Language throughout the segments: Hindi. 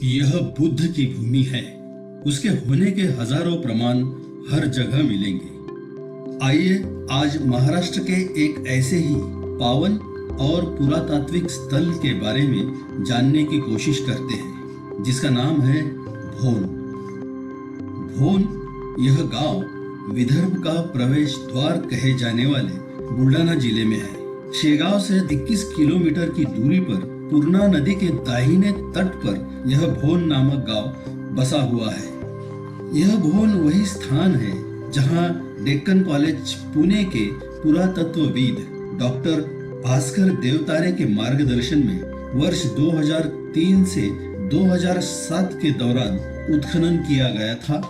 यह बुद्ध की भूमि है। उसके होने के हजारों प्रमाण हर जगह मिलेंगे। आइए आज महाराष्ट्र के एक ऐसे ही पावन और पुरातात्विक स्थल के बारे में जानने की कोशिश करते हैं, जिसका नाम है भोन। भोन यह गांव विदर्भ का प्रवेश द्वार कहे जाने वाले बुलढाणा जिले में है। शेगांव से 21 किलोमीटर की दूरी पर पूर्णा नदी के दाहिने तट पर यह भोन नामक गांव बसा हुआ है। यह भोन वही स्थान है जहां डेक्कन कॉलेज पुणे के पुरातत्वविद डॉक्टर भास्कर देवतारे के मार्गदर्शन में वर्ष 2003 से 2007 के दौरान उत्खनन किया गया था।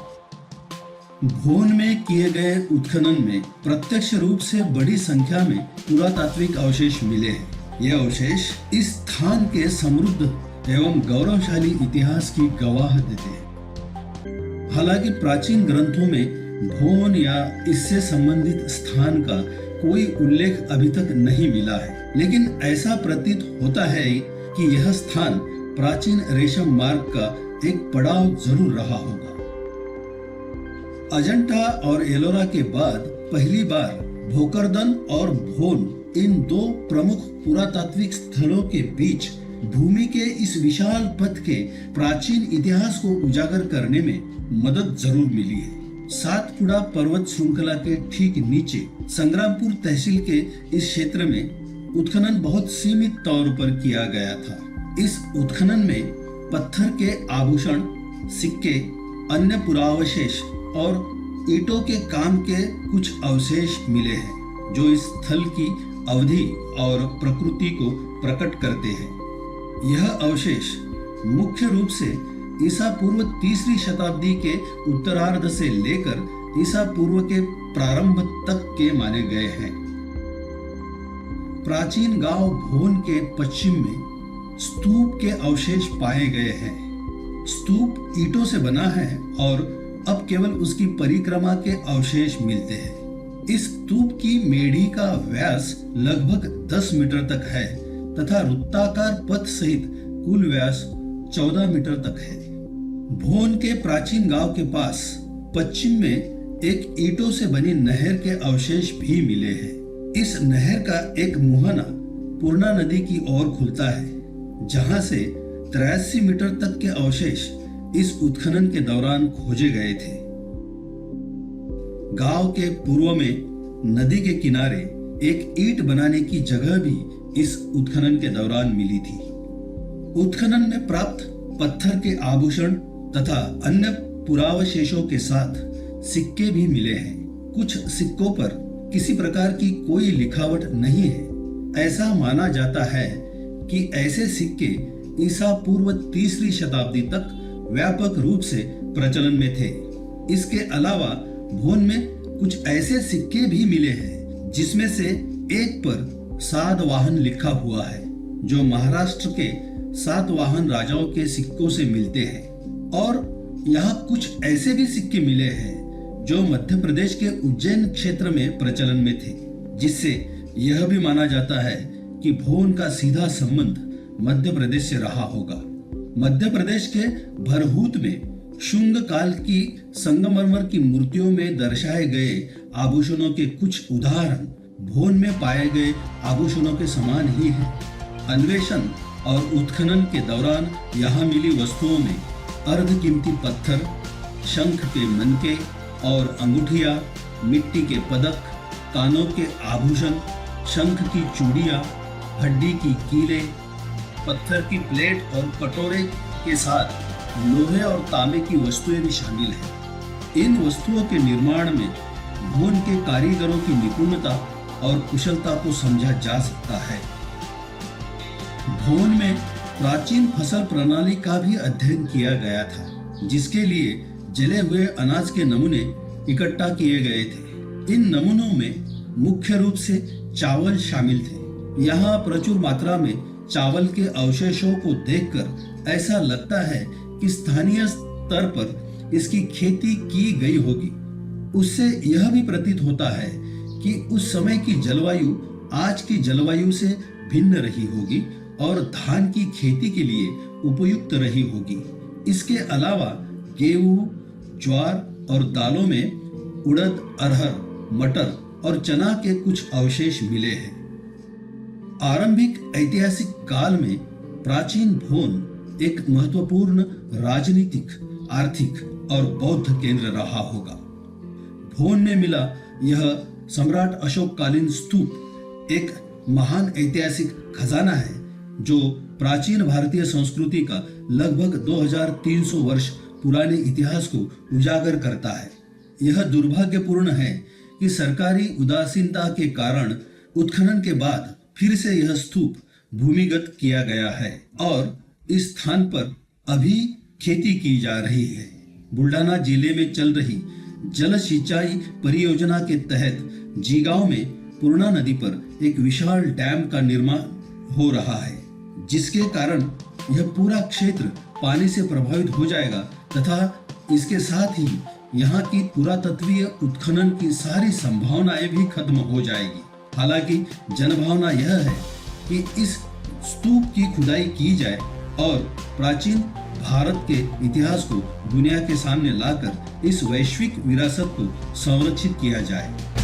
भोन में किए गए उत्खनन में प्रत्यक्ष रूप से बड़ी संख्या में पुरातात्विक अवशेष मिले हैं। ये अवशेष इस स्थान के समृद्ध एवं गौरवशाली इतिहास की गवाह देते हैं। हालांकि प्राचीन ग्रंथों में भोन या इससे संबंधित स्थान का कोई उल्लेख अभी तक नहीं मिला है, लेकिन ऐसा प्रतीत होता है कि यह स्थान प्राचीन रेशम मार्ग का एक पड़ाव जरूर रहा होगा। अजंता और एलोरा के बाद पहली बार भोकरदन और भोन इन दो प्रमुख पुरातात्विक स्थलों के बीच भूमि के इस विशाल पथ के प्राचीन इतिहास को उजागर करने में मदद जरूर मिली है। सातपुड़ा पर्वत श्रृंखला के ठीक नीचे संग्रामपुर तहसील के इस क्षेत्र में उत्खनन बहुत सीमित तौर पर किया गया था। इस उत्खनन में पत्थर के आभूषण, सिक्के, अन्य पुरावशेष और ईंटों के काम के कुछ अवशेष मिले हैं, जो इस स्थल की अवधि और प्रकृति को प्रकट करते हैं। यह अवशेष मुख्य रूप से ईसा पूर्व 3री शताब्दी के उत्तरार्ध से लेकर ईसा पूर्व के प्रारंभ तक के माने गए हैं। प्राचीन गांव भोन के पश्चिम में स्तूप के अवशेष पाए गए हैं। स्तूप ईंटों से बना है और अब केवल उसकी परिक्रमा के अवशेष मिलते हैं। इस स्तूप की मेढ़ी का व्यास लगभग 10 मीटर तक है तथा वृत्ताकार पथ सहित कुल व्यास 14 मीटर तक है। भोन के प्राचीन गांव के पास पश्चिम में एक ईंटों से बनी नहर के अवशेष भी मिले हैं। इस नहर का एक मुहाना पूर्णा नदी की ओर खुलता है, जहां से 83 मीटर तक के अवशेष इस उत्खनन के दौरान खोजे गए थे। गांव के पूर्व में नदी के किनारे एक ईंट बनाने की जगह भी इस उत्खनन के दौरान मिली थी। उत्खनन में प्राप्त पत्थर के आभूषण तथा अन्य पुरावशेषों के साथ सिक्के भी मिले हैं। कुछ सिक्कों पर किसी प्रकार की कोई लिखावट नहीं है। ऐसा माना जाता है कि ऐसे सिक्के ईसा पूर्व 3री शताब्दी तक व्यापक रूप से प्रचलन में थे। इसके अलावा भोन में कुछ ऐसे सिक्के भी मिले हैं जिसमें से एक पर सातवाहन लिखा हुआ है, जो महाराष्ट्र के सातवाहन राजाओं के सिक्कों से मिलते हैं। और यहाँ कुछ ऐसे भी सिक्के मिले हैं जो मध्य प्रदेश के उज्जैन क्षेत्र में प्रचलन में थे, जिससे यह भी माना जाता है कि भोन का सीधा संबंध मध्य प्रदेश से रहा होगा। मध्य प्रदेश के भरहूत में शुंग काल की संगमरमर की मूर्तियों में दर्शाए गए आभूषणों के कुछ उदाहरण भोन में पाए गए आभूषणों के समान ही हैं। अन्वेषण और उत्खनन के दौरान यहाँ मिली वस्तुओं में अर्धकीमती पत्थर, शंख के मनके और अंगूठियां, मिट्टी के पदक, कानों के आभूषण, शंख की चूड़ियां, हड्डी की कीलें, पत्थर की प्लेट और कटोरे के साथ लोहे और तांबे की वस्तुएं भी शामिल हैं। इन वस्तुओं के निर्माण में भोन के कारीगरों की निपुणता और कुशलता को समझा जा सकता है। भोन में प्राचीन फसल प्रणाली का भी अध्ययन किया गया था, जिसके लिए जले हुए अनाज के नमूने इकट्ठा किए गए थे। इन नमूनों में मुख्य रूप से चावल शामिल थे। यहाँ प्रचुर मात्रा में चावल के अवशेषों को देखकर ऐसा लगता है कि स्थानीय स्तर पर इसकी खेती की गई होगी। उससे यह भी प्रतीत होता है कि उस समय की जलवायु आज की जलवायु से भिन्न रही होगी और धान की खेती के लिए उपयुक्त रही होगी। इसके अलावा गेहूं, ज्वार और दालों में उड़द, अरहर, मटर और चना के कुछ अवशेष मिले हैं। आरंभिक ऐतिहासिक काल में प्राचीन भोन एक महत्वपूर्ण राजनीतिक, आर्थिक और बौद्ध केंद्र रहा होगा। भोन में मिला यह सम्राट अशोककालीन स्तूप एक महान ऐतिहासिक खजाना है जो प्राचीन भारतीय संस्कृति का लगभग 2300 वर्ष पुराने इतिहास को उजागर करता है। यह दुर्भाग्यपूर्ण है कि सरकारी उदासीनता के कारण उत्खनन के बाद फिर से यह स्तूप भूमिगत किया गया है और इस स्थान पर अभी खेती की जा रही है। बुल्डाना जिले में चल रही जल सिंचाई परियोजना के तहत जीगांव में पूर्णा नदी पर एक विशाल डैम का निर्माण हो रहा है, जिसके कारण यह पूरा क्षेत्र पानी से प्रभावित हो जाएगा तथा इसके साथ ही यहाँ की पुरातत्वीय उत्खनन की सारी संभावनाएं भी खत्म हो जाएगी। हालांकि जनभावना यह है कि इस स्तूप की खुदाई की जाए और प्राचीन भारत के इतिहास को दुनिया के सामने लाकर इस वैश्विक विरासत को संरक्षित किया जाए।